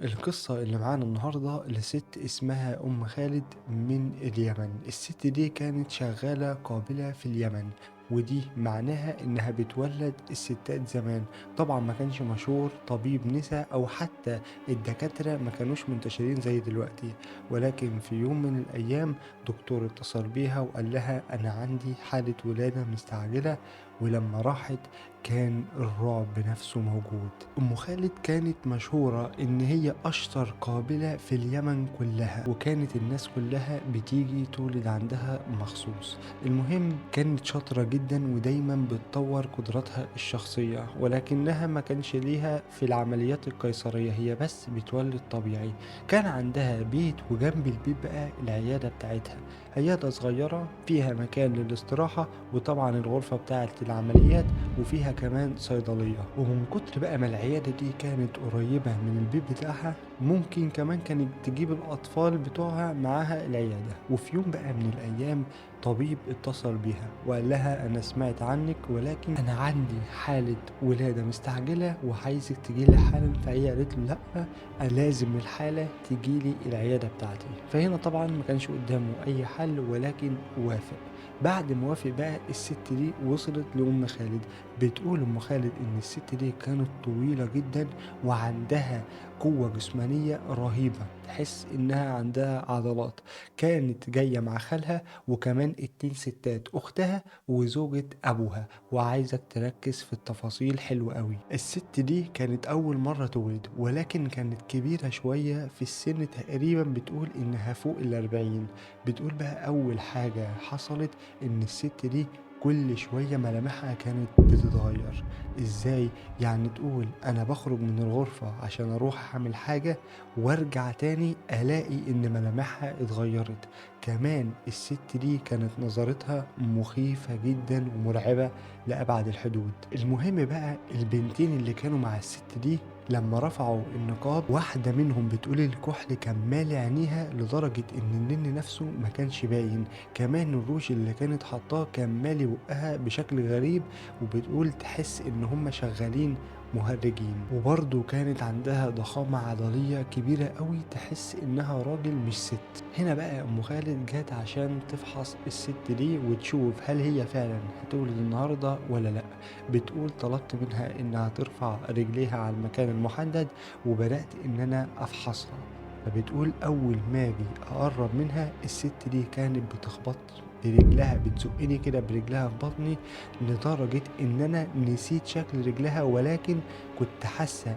القصة اللي معانا النهاردة لست اسمها أم خالد من اليمن. الست دي كانت شغالة قابلة في اليمن، ودي معناها إنها بتولد الستات زمان. طبعا ما كانش مشهور طبيب نساء أو حتى الدكاترة ما كانوش منتشرين زي دلوقتي، ولكن في يوم من الأيام دكتور اتصل بيها وقال لها أنا عندي حالة ولادة مستعجلة. ولما راحت كان الرعب نفسه موجود. أم خالد كانت مشهورة إن هي أشطر قابلة في اليمن كلها، وكانت الناس كلها بتيجي تولد عندها مخصوص. المهم كانت شاطرة جدا ودايما بتطور قدراتها الشخصية، ولكنها ما كانش ليها في العمليات القيصرية، هي بس بتولد طبيعي. كان عندها بيت، وجنب البيت بقى العيادة بتاعتها، عيادة صغيرة فيها مكان للاستراحة، وطبعا الغرفة بتاعة العمليات، وفيها كمان صيدلية. ومن كتر بقى ما العيادة دي كانت قريبة من البيت بتاعها، ممكن كمان كانت تجيب الأطفال بتوعها معاها العيادة. وفي يوم بقى من الأيام طبيب اتصل بيها وقال لها أنا سمعت عنك، ولكن أنا عندي حالة ولادة مستعجلة وعايزك تجيلي حالا. فهي قالت له لأ، أنا لازم الحالة تجيلي العيادة بتاعتي. فهنا طبعا ما كانش قدامه أي حل، ولكن وافق. بعد ما وافق بقى الست دي وصلت لأم خالد. بتقول أم خالد إن الست دي كانت طويلة جدا وعندها قوة جسمانية رهيبة، تحس إنها عندها عضلات. كانت جاية مع خالها وكمان 2 ستات، أختها وزوجة أبوها. وعايزك تركز في التفاصيل حلوة قوي. الست دي كانت أول مرة تولد، ولكن كانت كبيرة شوية في السن، تقريبا بتقول إنها فوق 40. بتقول بقى أول حاجة حصلت إن الست دي كل شوية ملامحها كانت بتتغير. ازاي؟ يعني تقول انا بخرج من الغرفة عشان اروح اعمل حاجة، وارجع تاني الاقي ان ملامحها اتغيرت. كمان الست دي كانت نظرتها مخيفة جدا ومرعبة لأبعد الحدود. المهم بقى البنتين اللي كانوا مع الست دي لما رفعوا النقاب، واحدة منهم بتقول الكحل كان مالي عينيها لدرجة ان النن نفسه ما كانش باين. كمان الروج اللي كانت حاطاه كان مالي بقها بشكل غريب، وبتقول تحس ان هم شغالين مهرجين. وبرضه كانت عندها ضخامة عضلية كبيرة قوي، تحس انها راجل مش ست. هنا بقى ام خالد جات عشان تفحص الست دي وتشوف هل هي فعلا هتولد النهاردة ولا لا. بتقول طلبت منها انها ترفع رجليها على المكان المحدد، وبدأت ان انا افحصها. فبتقول اول ما اجي اقرب منها الست دي كانت بتخبط برجلها، بتزقني كده برجلها في بطني، لدرجة ان انا نسيت شكل رجلها، ولكن كنت حاسة